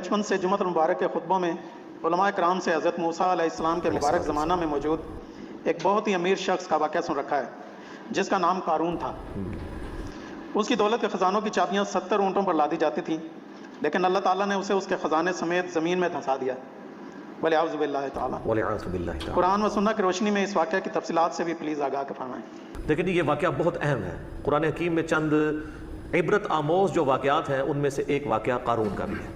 بچپن سے جمعۃ المبارک کے خطبوں میں علماء کرام سے حضرت موسیٰ علیہ السلام کے مبارک زمانہ میں موجود ایک بہت ہی امیر شخص کا واقعہ سن رکھا ہے جس کا نام قارون تھا۔ اس کی دولت کے خزانوں کی چابیاں 70 اونٹوں پر لادی جاتی تھیں، لیکن اللہ تعالیٰ نے اسے اس کے خزانے سمیت زمین میں دھنسا دیا۔ وَلِعَوْذُ بِاللَّهِ تعالیٰ۔ قرآن و سنت کی روشنی میں اس واقعہ کی تفصیلات سے بھی پلیز آگاہ فرمائیں۔ لیکن یہ واقعہ بہت اہم ہے، قرآن حکیم میں چند عبرت آموز جو واقعات ہیں ان میں سے ایک واقعہ قارون کا بھی ہے۔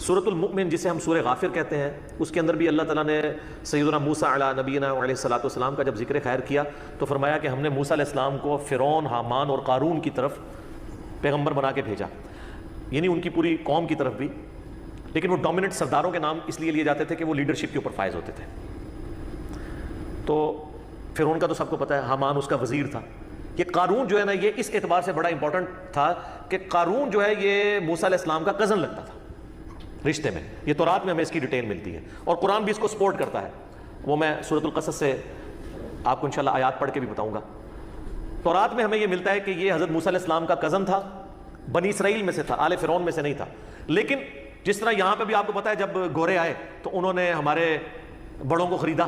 سورۃ المؤمن جسے ہم سورہ غافر کہتے ہیں، اس کے اندر بھی اللہ تعالیٰ نے سیدنا موسیٰ علیہ نبینا علیہ السلام کا جب ذکر خیر کیا تو فرمایا کہ ہم نے موسیٰ علیہ السلام کو فرعون، حامان اور قارون کی طرف پیغمبر بنا کے بھیجا، یعنی ان کی پوری قوم کی طرف بھی، لیکن وہ ڈومیننٹ سرداروں کے نام اس لیے لیے جاتے تھے کہ وہ لیڈرشپ کے اوپر فائز ہوتے تھے۔ تو فرعون کا تو سب کو پتہ ہے، حامان اس کا وزیر تھا۔ یہ قارون جو ہے نا، یہ اس اعتبار سے بڑا امپورٹنٹ تھا کہ قارون جو ہے یہ موسیٰ علیہ السلام کا کزن لگتا تھا رشتے میں۔ یہ تورات میں ہمیں اس کی ڈیٹیل ملتی ہے اور قرآن بھی اس کو سپورٹ کرتا ہے، وہ میں سورۃ القصص سے آپ کو انشاءاللہ آیات پڑھ کے بھی بتاؤں گا۔ تورات میں ہمیں یہ ملتا ہے کہ یہ حضرت موسیٰ علیہ السلام کا کزن تھا، بنی اسرائیل میں سے تھا، آل فرعون میں سے نہیں تھا۔ لیکن جس طرح یہاں پہ بھی آپ کو پتہ ہے جب گورے آئے تو انہوں نے ہمارے بڑوں کو خریدا،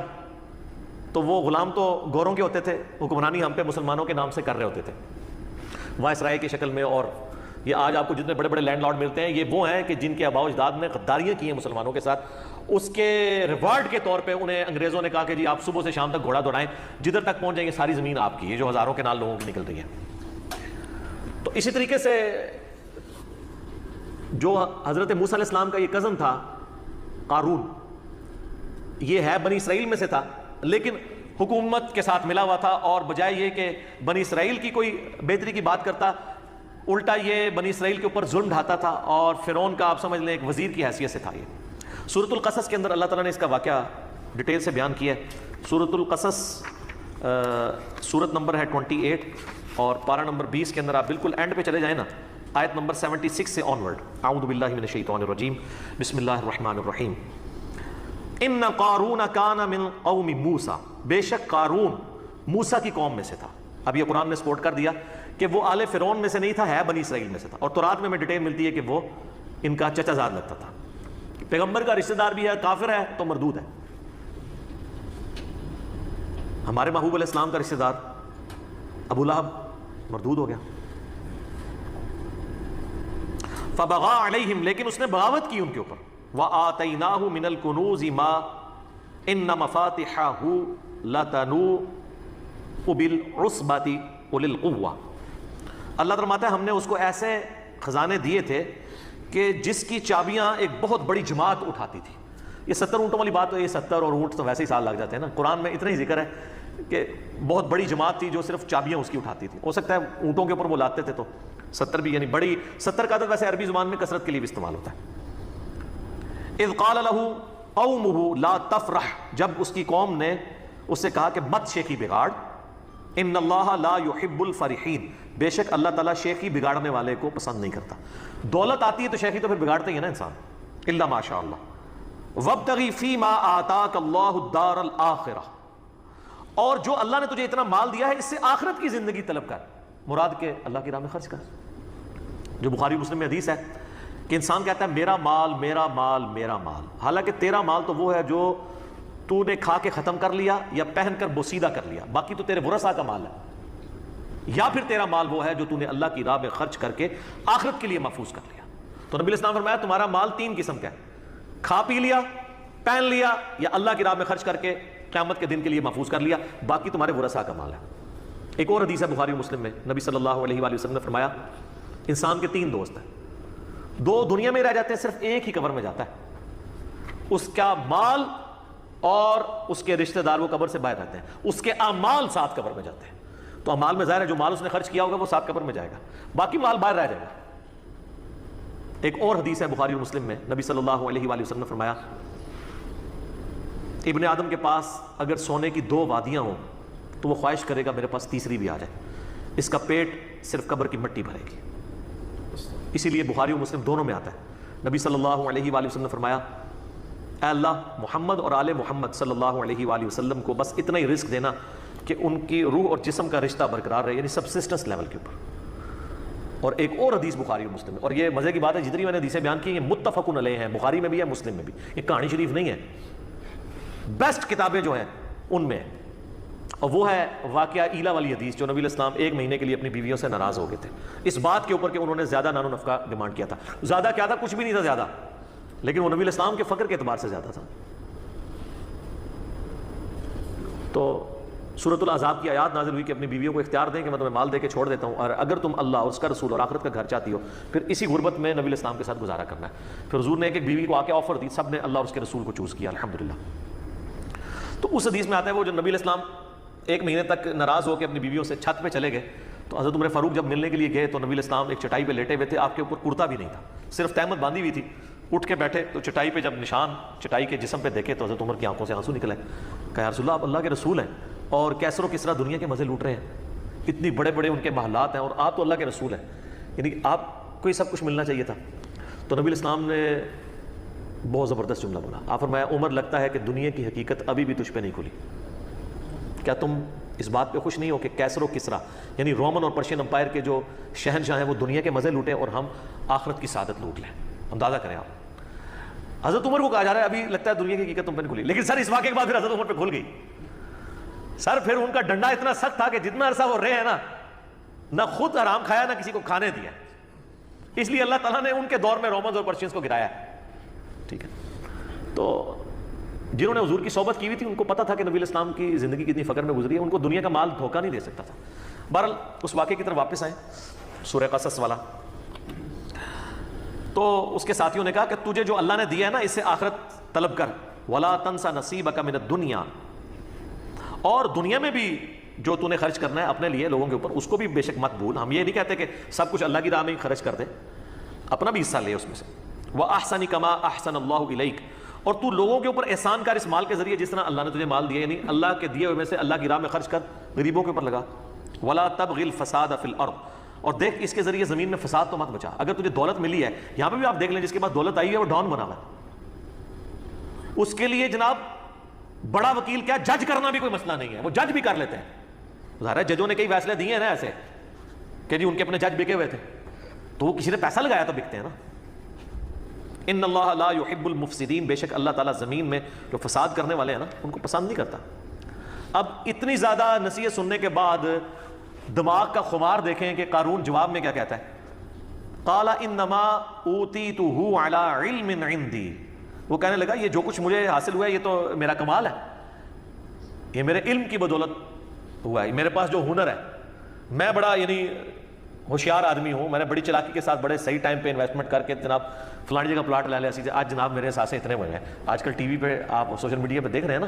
تو وہ غلام تو گوروں کے ہوتے تھے، حکمرانی ہم پہ مسلمانوں کے نام سے کر رہے ہوتے تھے وائسرائے کی شکل میں۔ اور یہ آج آپ کو جتنے بڑے بڑے لینڈ لارڈ ملتے ہیں، یہ وہ ہیں کہ جن کے آباء و اجداد نے غداریاں کی ہیں مسلمانوں کے ساتھ۔ اس کے ریوارڈ کے طور پہ انہیں انگریزوں نے کہا کہ جی آپ صبح سے شام تک گھوڑا دوڑائیں، جدھر تک پہنچ جائیں گے ساری زمین آپ کی، یہ جو ہزاروں کے نال لوگوں کی نکل رہی ہے۔ تو اسی طریقے سے جو حضرت موسیٰ علیہ السلام کا یہ کزن تھا قارون، یہ ہے بنی اسرائیل میں سے تھا، لیکن حکومت کے ساتھ ملا ہوا تھا، اور بجائے یہ کہ بنی اسرائیل کی کوئی بہتری کی بات کرتا، الٹا یہ بنی اسرائیل کے اوپر ظلم ڈھاتا تھا، اور فرعون کا آپ سمجھ لیں ایک وزیر کی حیثیت سے تھا یہ۔ سورۃ القصص کے اندر اللہ تعالیٰ نے اس کا واقعہ ڈیٹیل سے بیان کیا ہے۔ سورۃ القصص سورت نمبر ہے 28 اور پارہ نمبر 20 کے اندر آپ بالکل اینڈ پہ چلے جائیں نا، آیت نمبر 76 سے آنورڈ۔ اعوذ باللہ من الشیطان الرجیم، بسم اللہ الرحمن الرحیم۔ ان قارون کان من قوم موسیٰ، بے شک قارون موسیٰ کی قوم میں سے تھا۔ اب یہ قرآن نے سپورٹ کر دیا کہ وہ آل فرعون میں سے نہیں تھا، ہے بنی اسرائیل میں سے تھا، اور تورات میں ڈیٹیل ملتی ہے کہ وہ ان کا چچا زاد لگتا تھا۔ پیغمبر کا رشتہ دار بھی ہے، کافر ہے تو مردود ہے۔ ہمارے محبوب علیہ السلام کا رشتہ دار ابو لہب مردود ہو گیا۔ فبغى علیہم، لیکن اس نے بغاوت کی ان کے اوپر۔ وآتیناہ من الکنوز ما ان مفاتحہ لتنوء بالعصبۃ اولي القوہ۔ اللہ فرماتا ہے ہم نے اس کو ایسے خزانے دیے تھے کہ جس کی چابیاں ایک بہت بڑی جماعت اٹھاتی تھی۔ یہ 70 اونٹوں والی بات تو، یہ 70 اور اونٹ تو ویسے ہی سال لگ جاتے ہیں نا، قرآن میں اتنا ہی ذکر ہے کہ بہت بڑی جماعت تھی جو صرف چابیاں اس کی اٹھاتی تھی۔ ہو سکتا ہے اونٹوں کے اوپر وہ لاتے تھے تو 70 بھی، یعنی بڑی 70 کا عدد ویسے عربی زبان میں کثرت کے لیے بھی استعمال ہوتا ہے۔ اذ قال له قومه لا تفرح، جب اس کی قوم نے اس سے کہا کہ مت شیخی بگاڑ، ان اللہ لا يحب الفرحین، بے شک اللہ تعالیٰ شیخی بگاڑنے والے کو پسند نہیں کرتا۔ دولت آتی ہے تو شیخی تو پھر بگاڑتے ہی ہے نا انسان، الا ماشاء اللہ۔ وابتغی فیما آتاک اللہ الدار الآخرہ، اور جو اللہ نے تجھے اتنا مال دیا ہے اس سے آخرت کی زندگی طلب کر، مراد کے اللہ کی راہ میں خرچ کر۔ جو بخاری مسلم میں حدیث ہے کہ انسان کہتا ہے میرا مال میرا مال میرا مال، حالانکہ تیرا مال تو وہ ہے جو تو نے کھا کے ختم کر لیا یا پہن کر بوسیدہ کر لیا، باقی تو تیرے ورثاء کا مال ہے، یا پھر تیرا مال وہ ہے جو تو نے اللہ کی راہ میں خرچ کر کے آخرت کے لیے محفوظ کر لیا۔ تو نبی اسلام فرمایا تمہارا مال 3 قسم کا ہے، کھا پی لیا، پہن لیا، یا اللہ کی راہ میں خرچ کر کے قیامت کے دن کے لیے محفوظ کر لیا، باقی تمہارے ورثاء کا مال ہے۔ ایک اور حدیث ہے بخاری و مسلم میں، نبی صلی اللہ علیہ وآلہ وسلم نے فرمایا انسان کے 3 دوست ہیں، 2 دنیا میں رہ جاتے ہیں، صرف ایک ہی قبر میں جاتا ہے، اس کا مال اور اس کے رشتہ دار وہ قبر سے باہر رہتے ہیں، اس کے اعمال 7 قبر میں جاتے ہیں۔ تو اعمال میں ظاہر ہے جو مال اس نے خرچ کیا ہوگا وہ 7 قبر میں جائے گا، باقی مال باہر رہ جائے گا۔ ایک اور حدیث ہے بخاری و مسلم میں، نبی صلی اللہ علیہ وآلہ وسلم نے فرمایا ابن آدم کے پاس اگر سونے کی 2 وادیاں ہوں تو وہ خواہش کرے گا میرے پاس تیسری بھی آ جائے، اس کا پیٹ صرف قبر کی مٹی بھرے گی۔ اسی لیے بخاری و مسلم دونوں میں آتا ہے، نبی صلی اللہ علیہ وآلہ وسلم نے فرمایا اے اللہ محمد اور آل محمد صلی اللہ علیہ وآلہ وسلم کو بس اتنا ہی رزق دینا کہ ان کی روح اور جسم کا رشتہ برقرار رہے، یعنی سبسسٹنس لیول کے اوپر۔ اور ایک اور حدیث بخاری اور مسلم میں، اور یہ مزے کی بات ہے جتنی میں نے حدیثیں بیان کی یہ متفقن علیہ ہیں، بخاری میں بھی ہے مسلم میں بھی، یہ کہانی شریف نہیں ہے، بیسٹ کتابیں جو ہیں ان میں، اور وہ ہے واقعہ ایلا والی حدیث جو نبی علیہ السلام 1 مہینے کے لیے اپنی بیویوں سے ناراض ہو گئے تھے اس بات کے اوپر کہ انہوں نے زیادہ نان و نفقہ ڈیمانڈ کیا تھا. زیادہ کیا تھا؟ کچھ بھی نہیں تھا زیادہ، لیکن وہ نبی علیہ السلام کے فقر کے اعتبار سے زیادہ تھا. تو سورۃ الاحزاب کی آیات نازل ہوئی کہ اپنی بیویوں کو اختیار دیں کہ میں تمہیں مال دے کے چھوڑ دیتا ہوں، اور اگر تم اللہ اور اس کا رسول اور آخرت کا گھر چاہتی ہو پھر اسی غربت میں نبی علیہ السلام کے ساتھ گزارا کرنا ہے. پھر حضور نے ایک ایک بیوی کو آ کے آفر دی، سب نے اللہ اور اس کے رسول کو چوز کیا الحمدللہ. تو اس حدیث میں آتا ہے وہ جو نبی علیہ السلام 1 مہینے تک ناراض ہو کے اپنی بیویوں سے چھت پہ چلے گئے تو حضرت عمر فاروق جب ملنے کے لیے گئے تو نبی علیہ السلام ایک چٹائی پہ لیٹے ہوئے تھے، آپ کے اوپر کرتا بھی نہیں تھا، صرف تہمت باندھی ہوئی تھی. اٹھ کے بیٹھے تو چٹائی پہ جب نشان چٹائی کے جسم پہ دیکھے تو حضرت عمر کی آنکھوں سے آنسو نکلے. کہا یا رسول اللہ آپ اللہ کے رسول ہیں اور کیسر و کسرا دنیا کے مزے لوٹ رہے ہیں، اتنی بڑے بڑے ان کے محلات ہیں اور آپ تو اللہ کے رسول ہیں، یعنی آپ کو یہ سب کچھ ملنا چاہیے تھا. تو نبی علیہ السلام نے بہت زبردست جملہ بولا. آپ فرمایا عمر لگتا ہے کہ دنیا کی حقیقت ابھی بھی تجھ پہ نہیں کھلی، کیا تم اس بات پہ خوش نہیں ہو کہ کیسر و کسرا یعنی رومن اور پرشین امپائر کے جو شہنشاہ ہیں وہ دنیا کے مزے لوٹیں اور ہم آخرت کی سعادت لوٹ لیں. اندازہ کریں آپ. حضرت عمر کو کہا جا رہا ہے ابھی لگتا ہے دنیا کی حقیقت تم پہ نہیں کھلی، لیکن سر اس واقعے کے بعد پھر حضرت عمر پہ کھل گئی. سر پھر ان کا ڈنڈا اتنا سخت تھا کہ جتنا عرصہ وہ رہے ہیں نا نہ خود حرام کھایا نہ کسی کو کھانے دیا، اس لیے اللہ تعالیٰ نے ان کے دور میں رومنز اور پرشینز کو گرایا. ٹھیک ہے. تو جنہوں نے حضور کی صحبت کی ہوئی تھی ان کو پتا تھا کہ نبی علیہ السلام کی زندگی کتنی فقر میں گزری ہے، ان کو دنیا کا مال دھوکہ نہیں دے سکتا تھا. بہرحال اس واقعے کی طرف واپس آئیں، سورہ قصص والا. تو اس کے ساتھیوں نے کہا کہ تجھے جو اللہ نے دیا ہے نا اس سے آخرت طلب کر، وَلَا تَنْسَ نَصِيبَكَ مِنَ الدُّنْيَا، اور دنیا میں بھی جو تو نے خرچ کرنا ہے اپنے لیے لوگوں کے اوپر اس کو بھی بے شک مت بھول. ہم یہ نہیں کہتے کہ سب کچھ اللہ کی راہ میں ہی خرچ کر دے، اپنا بھی حصہ لے اس میں سے. وَأَحْسَنِ كَمَا أَحْسَنَ اللَّهُ إِلَيْكَ، اور تو لوگوں کے اوپر احسان کر اس مال کے ذریعے جس طرح اللہ نے تجھے مال دیا، یعنی اللہ کے دیے ہوئے میں سے اللہ کی راہ میں خرچ کر، غریبوں کے اوپر لگا. وَلَا تَبْغِ الْفَسَادَ فِي الْأَرْضِ، اور دیکھ اس کے ذریعے زمین میں فساد تو مت بچا. اگر تجھے دولت ملی ہے، یہاں پہ بھی آپ دیکھ لیں جس کے پاس دولت آئی ہے وہ ڈان بنا ہوا ہے، اس کے لیے جناب بڑا وکیل کیا جج کرنا بھی کوئی مسئلہ نہیں ہے، وہ جج بھی کر لیتے ہیں. ظاہر ہے ججوں نے کئی فیصلے دیے ہیں نا ایسے کہ جی ان کے اپنے جج بکے ہوئے تھے تو وہ کسی نے پیسہ لگایا تو بکتے ہیں نا. ان اللہ لا يحب المفسدین، بے شک اللہ تعالیٰ زمین میں جو فساد کرنے والے ہیں نا ان کو پسند نہیں کرتا. اب اتنی زیادہ نصیحت سننے کے بعد دماغ کا خمار دیکھیں کہ قارون جواب میں کیا کہتا ہے. قال انما اوتیتہ علی علم عندی، وہ کہنے لگا یہ جو کچھ مجھے حاصل ہوا ہے یہ تو میرا کمال ہے، یہ میرے علم کی بدولت ہوا ہے، میرے پاس جو ہنر ہے، میں بڑا یعنی ہوشیار آدمی ہوں، میں نے بڑی چلاکی کے ساتھ بڑے صحیح ٹائم پہ انویسٹمنٹ کر کے جناب فلانی جگہ پلاٹ لے لیا ایسی. آج جناب میرے سانسیں اتنے ہوئے ہیں، آج کل ٹی وی پہ آپ سوشل میڈیا پہ دیکھ رہے ہیں نا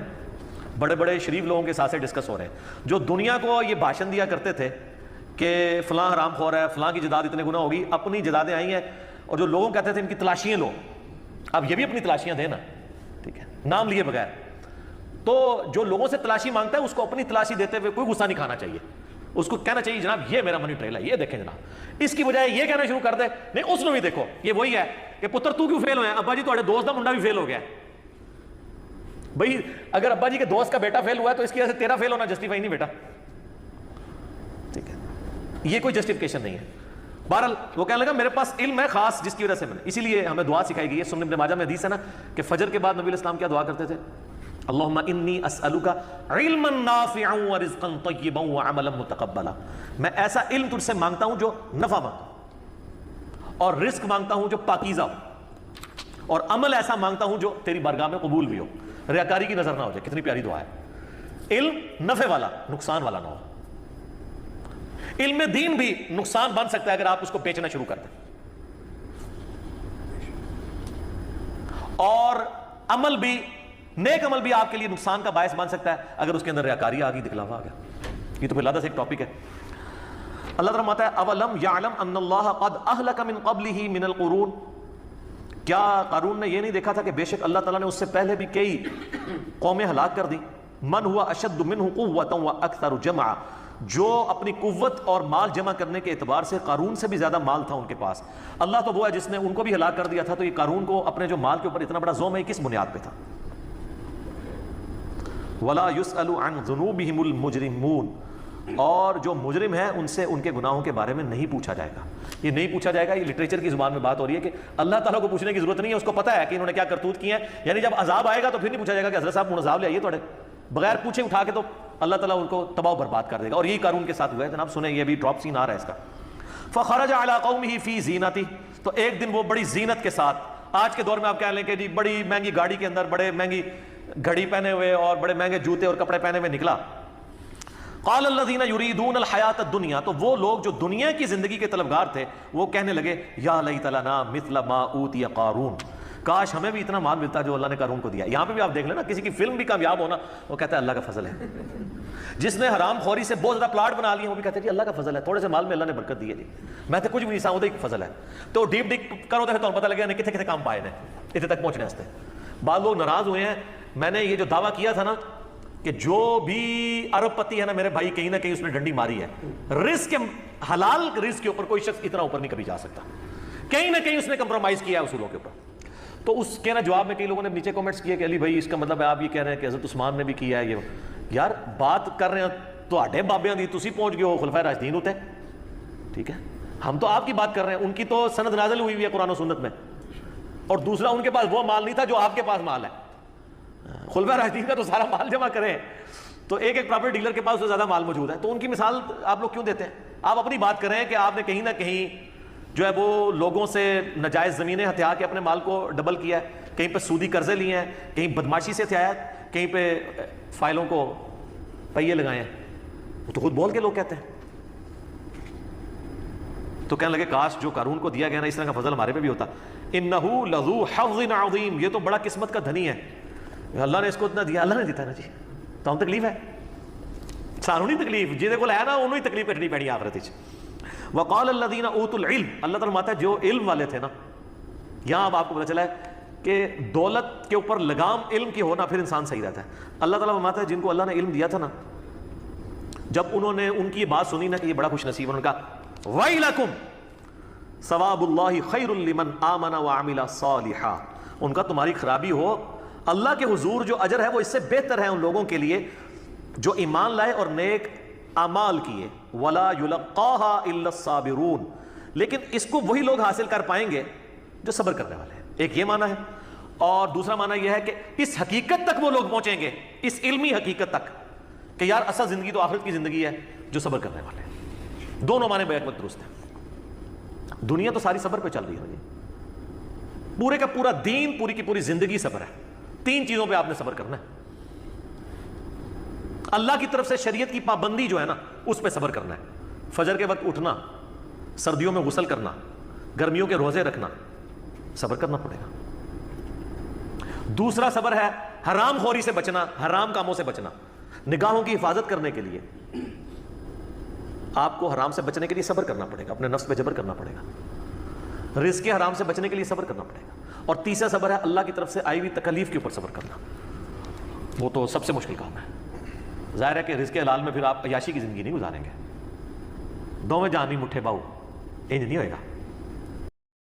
بڑے بڑے شریف لوگوں کے سانسیں ڈسکس ہو رہے ہیں جو دنیا کو یہ بھاشن دیا کرتے تھے کہ فلاں حرام خور ہے، فلاں کی جداد اتنے گناہ ہوگی، اپنی جدادیں آئی ہیں. اور جو لوگوں کہتے تھے ان کی تلاشیاں لو، اب یہ بھی اپنی تلاشیاں دیں نا، ٹھیک ہے، نام لیے بغیر. تو جو لوگوں سے تلاشی مانگتا ہے اس کو اپنی تلاشی دیتے ہوئے کوئی غصہ نہیں کھانا چاہیے، اس کو کہنا چاہیے جناب یہ میرا منی ٹریل ہے، یہ دیکھیں جناب. اس کی بجائے یہ کہنا شروع کر دے نہیں اس نے بھی دیکھو یہ وہی ہے کہ پتر تو کیوں فیل ہوئے ہیں، ابا جی تھوڑے دوست کا منڈا بھی فیل ہو گیا ہے. بھائی اگر ابا جی کے دوست کا بیٹا فیل ہوا ہے تو اس کی وجہ سے تیرا فیل ہونا جسٹیفائی نہیں بیٹا، ٹھیک ہے، یہ کوئی جسٹیفیکیشن نہیں ہے. بہرحال وہ کہنے لگا میرے پاس علم ہے خاص جس کی وجہ سے میں نے، اسی لیے ہمیں دعا سکھائی گئی ہے. سنن ابن ماجہ میں حدیث ہے نا کہ فجر کے بعد نبی علیہ السلام کیا دعا کرتے تھے، اللہم انی اسألک علما نافعا ورزقا طیبا وعملا متقبلا، میں ایسا علم تجھ سے مانگتا ہوں جو نفع مانگتا ہوں، اور رزق مانگتا ہوں جو پاکیزہ ہو، اور عمل ایسا مانگتا ہوں جو تیری بارگاہ میں قبول بھی ہو، ریاکاری کی نظر نہ ہو جائے. کتنی پیاری دعا ہے. علم نفع والا نقصان والا نہ ہو. علم دین بھی نقصان بن سکتا ہے اگر آپ اس کو بیچنا شروع کر دیں، اور عمل بھی نیک عمل بھی آپ کے لیے نقصان کا باعث بن سکتا ہے اگر اس کے اندر ریاکاری آ گئی، دکھلاوا آ گیا. یہ تو پھر لادہ سے ایک ٹاپک ہے. اللہ تعالیٰ فرماتا ہے اولم یعلم ان اللہ قد اہلک من قبلہ من القرون، کیا قارون نے یہ نہیں دیکھا تھا کہ بے شک اللہ تعالیٰ نے اس سے پہلے بھی کئی قومیں ہلاک کر دی. من ہوا اشد منہ قوۃ واکثر جمعا، جو اپنی قوت اور مال جمع کرنے کے اعتبار سے قارون سے بھی زیادہ مال تھا ان کے پاس. اللہ تو وہ ہے جس نے ان کو بھی ہلاک کر دیا تھا، تو یہ قارون کو اپنے جو مال کے اوپر اتنا بڑا زوم ہے کس بنیاد پہ تھا. ولا يسأل عن ذنوبهم المجرمون، اور جو مجرم ہیں ان سے ان کے گناہوں کے بارے میں نہیں پوچھا جائے گا. یہ نہیں پوچھا جائے گا. یہ لٹریچر کی زبان میں بات ہو رہی ہے کہ اللہ تعالیٰ کو پوچھنے کی ضرورت نہیں ہے, اس کو پتہ ہے کہ انہوں نے کیا کرتوت کی ہے. یعنی جب عذاب آئے گا تو پھر نہیں پوچھا جائے گا کہ حضرت صاحب ہوں عذاب لے آئیے تھوڑے, بغیر پوچھے اٹھا کے تو اللہ تعالیٰ ان کو تباہ و برباد کر دے گا. اور یہی قارون کے ساتھ ہوا ہے جناب, سنیں یہ بھی ڈراپ سین آ رہا ہے اس کا. فخرج علی قومہ فی زینتہ, تو ایک دن وہ بڑی زینت کے ساتھ, آج کے دور میں آپ کہہ لیں کہ جی بڑی مہنگی گاڑی کے اندر بڑے مہنگی گھڑی پہنے ہوئے اور بڑے مہنگے جوتے اور کپڑے پہنے ہوئے نکلا. قال الذین یریدون الحیاۃ الدنیا, تو وہ لوگ جو دنیا کی زندگی کے طلبگار تھے وہ کہنے لگے یا لیت لنا مثل ما اوتی قارون, کاش ہمیں بھی اتنا مال ملتا جو اللہ نے قارون کو دیا. یہاں پہ بھی آپ دیکھ لیں نا, کسی کی فلم بھی کامیاب ہونا وہ کہتا ہے اللہ کا فضل ہے. جس نے حرام خوری سے بہت زیادہ پلاٹ بنا لیے وہ بھی کہتے ہیں جی اللہ کا فضل ہے, تھوڑے سے مال میں اللہ نے برکت دی ہے جی, میں تو کچھ بھی نہیں سا وہ فضل ہے. تو ڈیپ ڈک کرو تو پتہ لگا کتنے کتنے کام پائے نے اتنے تک پہنچنے واسطے. بعض لوگ ناراض ہوئے ہیں, میں نے یہ جو دعویٰ کیا تھا نا کہ جو بھی ارب پتی ہے نا میرے بھائی, کہیں نہ کہیں اس نے ڈنڈی ماری ہے. رزق کے حلال رزق کے اوپر کوئی شخص اتنا اوپر نہیں کبھی جا سکتا, کہیں نہ کہیں اس نے کمپرومائز کیا ہے اصولوں کے اوپر. تو اس کے نا جواب میں کئی لوگوں نے نیچے کامنٹس کیے کہ علی بھائی اس کا مطلب ہے آپ یہ کہہ رہے ہیں کہ حضرت عثمان نے بھی کیا ہے. یہ یار بات کر رہے ہیں تو آڈے بابیاں دی, تسی پہنچ گئے ہو خلفائے راشدین ہوتے, ٹھیک ہے, ہم تو آپ کی بات کر رہے ہیں. ان کی تو سند نازل ہوئی ہے قرآن و سنت میں, اور دوسرا ان کے پاس وہ مال نہیں تھا جو آپ کے پاس مال ہے. خلفائے راشدین کا تو سارا مال جمع کریں تو ایک ایک پراپرٹی ڈیلر کے پاس اس سے زیادہ مال موجود ہے. تو ان کی مثال آپ لوگ کیوں دیتے ہیں؟ آپ اپنی بات کریں کہ آپ نے کہیں نہ کہیں جو ہے وہ لوگوں سے ناجائز زمینیں ہتھیا کے اپنے مال کو ڈبل کیا ہے, کہیں پہ سودی قرضے لیے ہیں, کہیں بدماشی سے ہتھیایا ہے, کہیں پہ فائلوں کو پہیے لگائے ہیں. وہ تو خود بول کے لوگ کہتے ہیں. تو کہنے لگے کاش جو قارون کو دیا گیا نا اس طرح کا فضل ہمارے پہ بھی ہوتا. انہو لذو حظ عظیم, یہ تو بڑا قسمت کا دھنی ہے, اللہ نے اس کو اتنا دیا, اللہ نے دیتا نا جی. تو ہم تکلیف ہے سانو نہیں تکلیف, جہدے کول ہے نا انہوں ہی تکلیف کٹنی پینی آخرت وچ. وقال الذین اوتوا العلم, اللہ تعالیٰ فرماتا ہے جو علم والے تھے نا, یہاں اب آپ کو پتہ چلا ہے کہ دولت کے اوپر لگام علم کی ہونا پھر انسان صحیح رہتا ہے. اللہ تعالیٰ فرماتا ہے جن کو اللہ نے علم دیا تھا نا, جب انہوں نے ان کی بات سنی نا کہ یہ بڑا خوش نصیب, انہوں نے کہا ویلکم ثواب اللہ خیر لمن آمن وعمل صالحا, ان کا تمہاری خرابی ہو, اللہ کے حضور جو اجر ہے وہ اس سے بہتر ہے ان لوگوں کے لیے جو ایمان لائے اور نیک اعمال کیے. ولا یلقاها الا الصابرون, لیکن اس کو وہی لوگ حاصل کر پائیں گے جو صبر کرنے والے ہیں. ایک یہ معنی ہے, اور دوسرا معنی یہ ہے کہ اس حقیقت تک وہ لوگ پہنچیں گے, اس علمی حقیقت تک کہ یار اصل زندگی تو آخرت کی زندگی ہے جو صبر کرنے والے ہیں. دونوں معنی بیک وقت درست ہیں. دنیا تو ساری صبر پہ چل رہی ہے, پورے کا پورا دین, پوری کی پوری زندگی صبر ہے. تین چیزوں پہ آپ نے صبر کرنا ہے. اللہ کی طرف سے شریعت کی پابندی جو ہے نا اس پہ صبر کرنا ہے. فجر کے وقت اٹھنا, سردیوں میں غسل کرنا, گرمیوں کے روزے رکھنا, صبر کرنا پڑے گا. دوسرا صبر ہے حرام خوری سے بچنا, حرام کاموں سے بچنا. نگاہوں کی حفاظت کرنے کے لیے آپ کو حرام سے بچنے کے لیے صبر کرنا پڑے گا, اپنے نفس پہ جبر کرنا پڑے گا. رزق کے حرام سے بچنے کے لیے صبر کرنا پڑے گا. اور تیسرا صبر ہے اللہ کی طرف سے آئی ہوئی تکلیف کے اوپر صبر کرنا. وہ تو سب سے مشکل کام ہے. ظاہر ہے کہ رزق حلال میں پھر آپ عیاشی کی زندگی نہیں گزاریں گے. دونوں جہانی مٹھے باؤ انج نہیں ہوئے گا.